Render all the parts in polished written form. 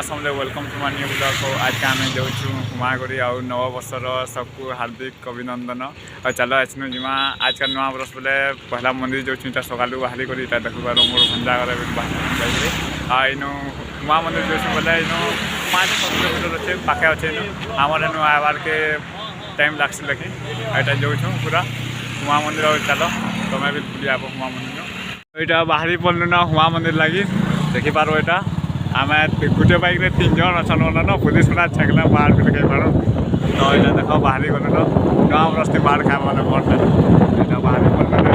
समझे welcome to my new blog को आज के आम जाऊँ हुमागुड़ी और नववर्षर सबको हार्दिक अभिनंदन और चलो आसनु जिमा आज का नुआ बरस बोले पहला मंदिर जो सकाल बाहरी कर देखा मोर भंजा घर इन हुआ मंदिर जो बोले इन 5-6 किलोमीटर अच्छे पाखे अच्छे आमर इन आबार के टाइम लगे देखी यहाँ जाऊँ पूरा हुआ मंदिर और चलो तुम्हें भी बुली आप हुआ मंदिर यहाँ बाहरी पड़लु ना हुआ मंदिर लगी देखी पार यहाँ आम गोटे बाइक में 3 जन अच्छन न पुलिस वाला छेकला बाहर भी कहीं पार तो यहाँ देख बाहरी गल न गाँव रस्ते बाहर खाए वाला घर बाहरी पड़ल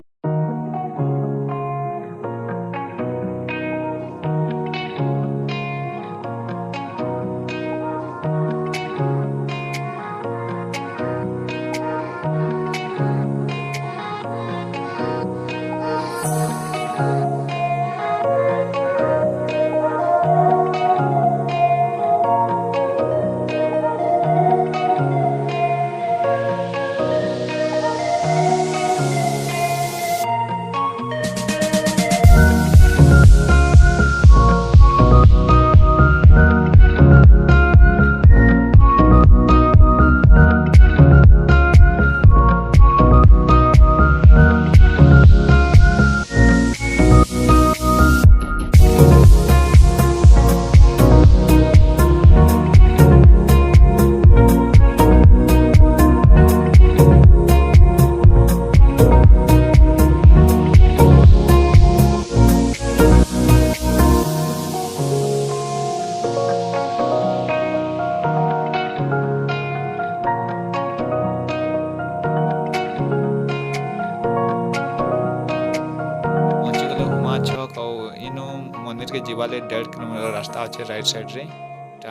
मंदिर के जीवाले 1.5 किलोमीटर रास्ता अच्छे राइट साइड रे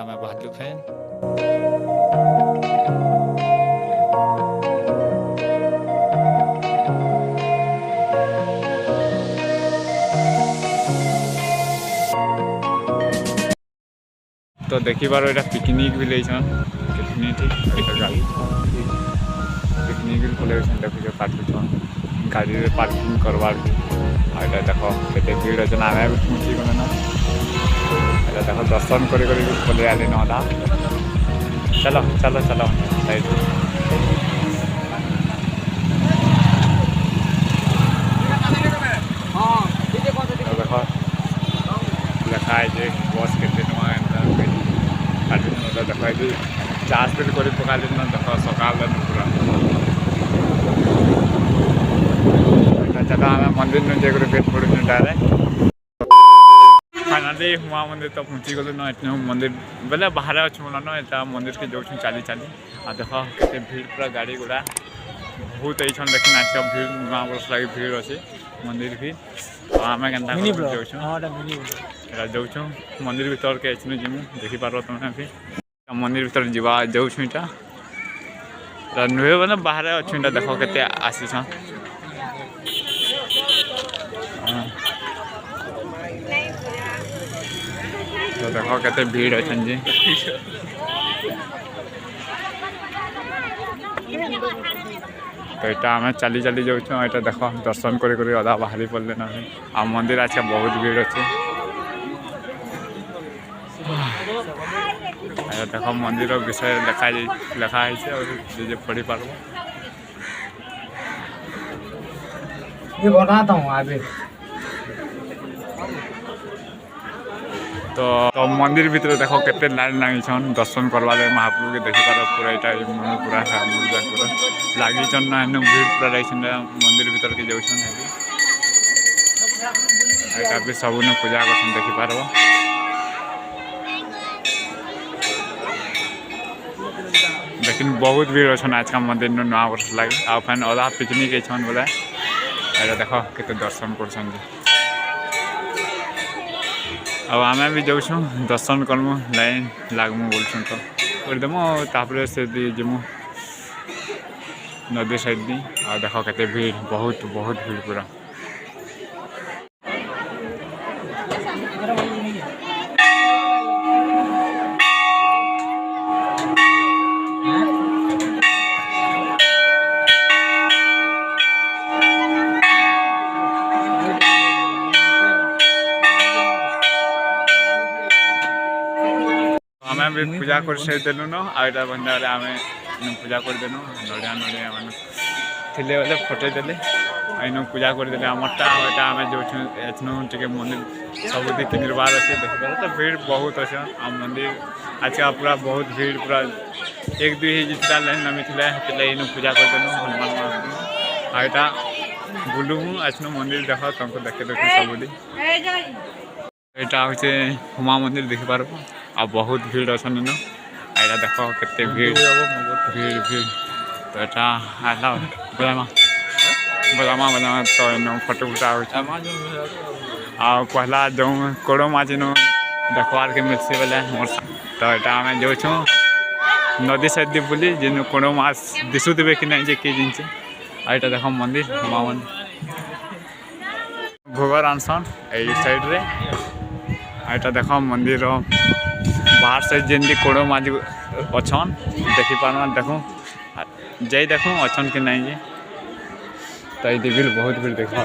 मैं बाहर फैन तो देखी बार यहाँ पिकनिक भी लेछन कितनी ठीक गाड़ी पिकनिक भी खोले देखो काटुन गाड़ी रे पार्किंग करवार भी देख के भीड़ अच्छे आम भी पहुँची गले ना देख दर्शन कर खोले आली ना चलो चलो चलो साइड देख लिखा है बस के देखा चार्ज भी कर पका देख सकाल पूरा चलो आम मंदिर में जाकर पेट पड़ू डायरेक्ट फाइनाली हुआ मंदिर तो पहुँची गलु न इतने मंदिर बोले बाहर अच्छे बोला न इतना मंदिर के जाऊँ चली चली आ देख के भीड़ पूरा गाड़ी गुड़ा बहुत ये देखी आज का भीड़ गाँव बरस लगे भीड़ अच्छे मंदिर भी आम के जाऊँ मंदिर भर के अच्छे जिमु देखी पार तुम्हें भी मंदिर भर जा जाऊँ यहाँ नुहे बोले बाहर अच्छे देख के आसी तो देखो कहते भीड़ अच्छे जी तो यहाँ आम चली चली जाऊँ यहाँ देख दर्शन कर अधा बाहरी पड़े ना आ मंदिर आज बहुत भीड़ अच्छे देख मंदिर विषय लिखाई और पढ़ी पार्ब ये बनाता हूँ आगे तो मंदिर भीतर देख के लाइन लगी दर्शन करवा महाप्रभु के देखी पार पूरा यहाँ पूरा पूरा लगी ना भीड़ पूरा लगी मंदिर भीतर के जाऊँ भी सब पूजा कर देखी पार लेकिन बहुत भीड़ अच्छे आज का मंदिर नुआ वर्ष लगे आ फैन अधा पिकनिक बोले देख के दर्शन कर अब आम भी जाऊँ दर्शन करमु लाइन लागमु बोलछुं तो करदेमु तापर से जीमु नदी साइड दी आ देख के भीड़ बहुत बहुत भीड़ पूरा आम भी पूजा कर सारिदेलु न आईटा बंधारे आम पूजा करदेनु नड़िया नड़िया मान थिले बोले फटेदेले आईन पूजा करदेले आमरटा आम जो टे मंदिर सबुदी किनबार अच्छे देखिए तो भीड़ बहुत अच्छे आम मंदिर आज का पूरा बहुत भीड़ पूरा एक दुई जितना लाइन नमी थे इन पूजा करदेनु हनुमान आईटा बुलुमु आसनु मंदिर देख तुमको देखे देखे सबुदी यहाँ हूँ हुमा मंदिर देखिपार आ बहुत भीड़ अच्छा न आईटा देख के भीड़ भीड़ भीड़ तो यहाँ आला बजामा बजामा बजामा तो इन फटो फुटा हो पहला जो कोड़ो माछ इन देखवार के मिलसी बोले मोर तो यहाँ आम जो नदी साइड दी बुली जिन कोड़ो माछ दिशुवे कि नहीं जे कि जिनसे आईटा देख मंदिर हुमा मंदिर भोग रांधसन यही साइड रे आईटा देख मंदिर बाहर साइड जमी कोड़ो माछ अच्छन देखिपार देखूँ जाई देखूँ अच्छन कि नहीं जे तो ये भीड़ बहुत भीड़ देखा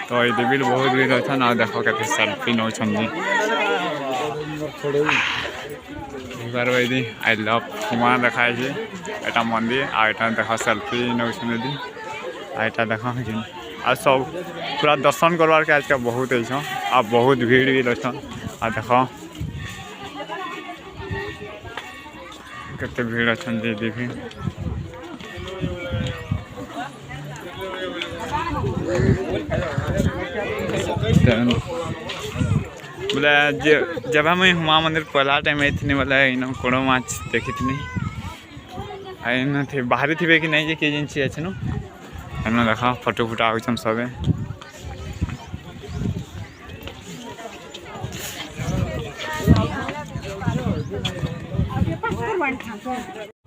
तो ये भीड़ बहुत भीड़ अच्छा ना देखो के selfie now I love Huma देखाई एटा मंदिर आटा देख सेल्फी नौ आईटा देख आ सब पूरा दर्शन करवार के आज का बहुत अच्छे आ बहुत भीड़ भी अच्छन आ देख केते भीड़ अच्छन दीदी भी बोले जब हम हुमा मंदिर पहला टाइम आई थी बोले इन कोड़ो माछ देखी थी इन थे बाहरी थे कि नहीं जे कि जिनसी अच्छे नु एन देखा फटो फुटा हो सबे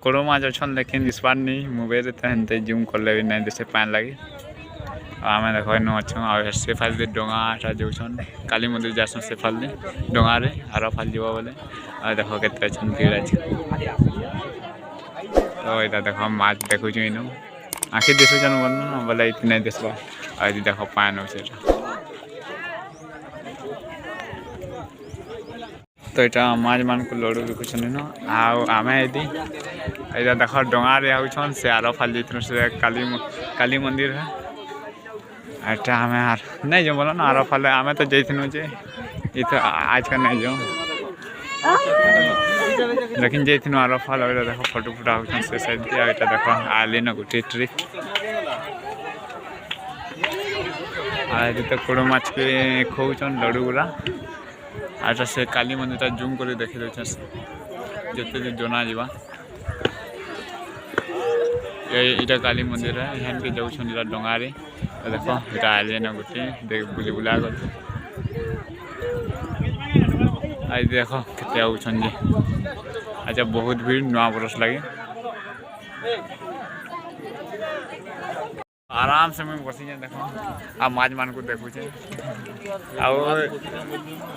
कोड़ो माछ अच्छन लेकिन इस बार नहीं मोबाइल तो जूम कर ले नहीं जैसे पान लगे आम देख इन अच्छे से फाल डोंगा जो काली मंदिर जासन से फाल डोंगारे आर फाल जीव बोले देख के भीड़ अच्छे तो यहाँ देख माछ देखु इन आखि दिशुन बन बोले ये नहीं देखा आज देख पान से तो यहाँ माछ मान को लड़ू बिकुन न आम ये देख डोंगारे आउन से आर फाल जाइए से काली मंदिर है एटा आम आर नहीं जो बोलो ना आर फाले आम तो जाइनु जे ये तो आज का नहीं जो लेकिन जाइनु आर फाल देख फटो फुटा हो से साइड दिया देख आली न गोटे ट्रिप आज तो कोड़ो माछ के खोचन लड़ू गुला आटा से काली मंदिर जूम कर देखी दे जिते जना जा ये काली मंदिर है यहाँ के जाऊँ डोंगारे देख यहाँ आले न गोटे देख बुली बुला कर आज देख के अच्छा बहुत भीड़ नुआ बरस लगे आराम से मैं बसी देख आ माछ मान को देखु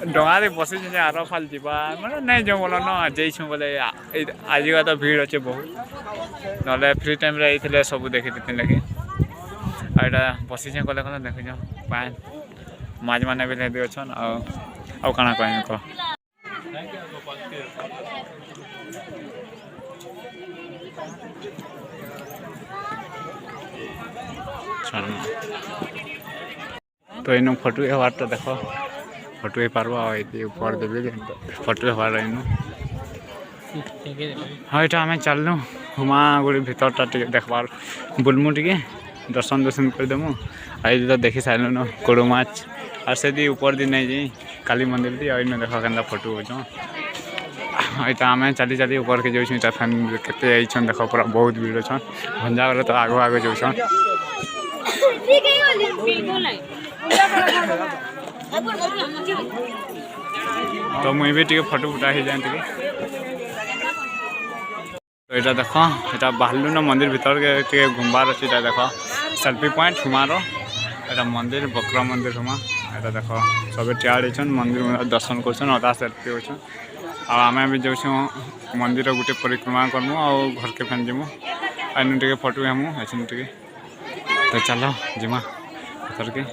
डोंगारे बसी आर फाल जावा मैंने नहीं जो बोल न जाइछुँ बोले आज का तो भीड़ अच्छे बहुत ना फ्री टाइम रे सब देखी देते लगे आईटा बसी कले कले देख पान माछ मैंने भी लेदे अच्छन आउ काना कह तो इन फटो हवार देख फटो पार्ब ऊपर देवी फटो हवार इन हाँ यहाँ आम चलनु हुमा गुड़ी भीतरटा देखबार बुलमु टे दर्शन दर्शन करदेमु आई तो देखी सारे न कोड़ो माछ और से ऊपर दी नहीं जी काली मंदिर दी और देख के फटो हो यहाँ आम चली चली ऊपर के जाऊँ इटा फैमिली केते आइछन देख पूरा बहुत भीड़ अच्छन भंजा गले तो आगो आगे जाऊँ तो मुई भी टे फोटो फुटा ही जाए टे तो यहाँ देख यहाँ बाहरलु न मंदिर भीतर के घुमबार अच्छे देख सेल्फी पॉइंट हुमार यहाँ मंदिर बकर मंदिर हुमा यहाँ देख सब टियाड़न मंदिर दर्शन कर सेल्फी होचन आम भी जाऊँ मंदिर गोटे परिक्रमा करमु आ घर के फैन जीमु आइन टे फोटो हेमु ऐसा टे तो चलो जिमा भर के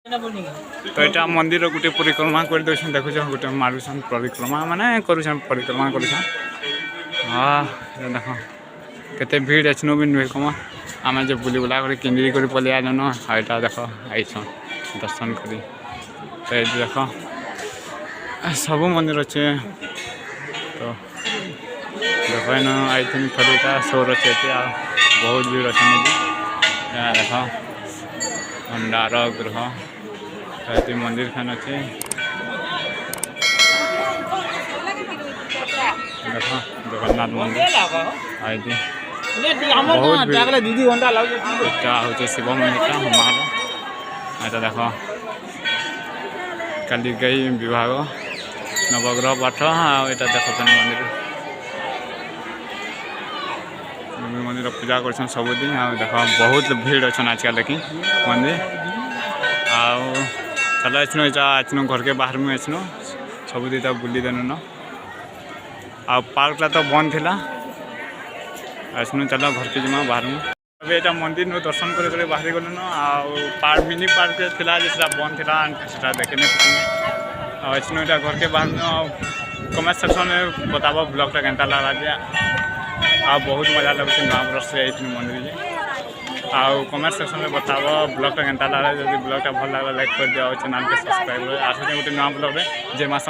तो यहाँ मंदिर गोटे परिक्रमा कर देखें देखुच गोटे मारुसन परिक्रमा माने करुछन परिक्रमा करुछन हाँ देख केते भीड़ अच्छे भी नुहे कम आम जो बुली बुला कर किंदी कर पलि आलन यहाँ देख आईछन दर्शन करी तो ये देख सब मंदिर अच्छे तो देख इन आई थोड़ी शोर अच्छे बहुत भीड़ अच्छे देख भंडार गृह मंदिर खान अच्छे देख जगन्नाथ मंदिर आई बहुत हूँ शिव मंदिर हमार यहाँ देख काली गई विभाग नवग्रह पाठ यहाँ देख मंदिर मंदिर पूजा कर सबुदिन देख बहुत भीड़ अच्छा आजकल देखी मंदिर आउ चल आचन घर के बाहर में आचन सबुदी बुली देनु न आ पार्क तो बंद थी आसनु चल घर के जिमा बाहर में अभी यहाँ मंदिर नु दर्शन कर बाहरी गलु न पार्क मिनी पार्क थिला जेसा बंद थी से देखे आसनु यहाँ घर के बाहर कमेंट सेक्शन में बताब ब्लॉगटा केनता लगा जे आ बहुत मजा लगुच नवा वर्ष से मंदिर जे आउ कमेंट सेक्शन में बताब ब्लॉगटा केनता लगा जब ब्लॉगटा भल लगा लाइक कर दिया चैनल के सब्सक्राइब आस गोटे नवा ब्लॉग जय माँ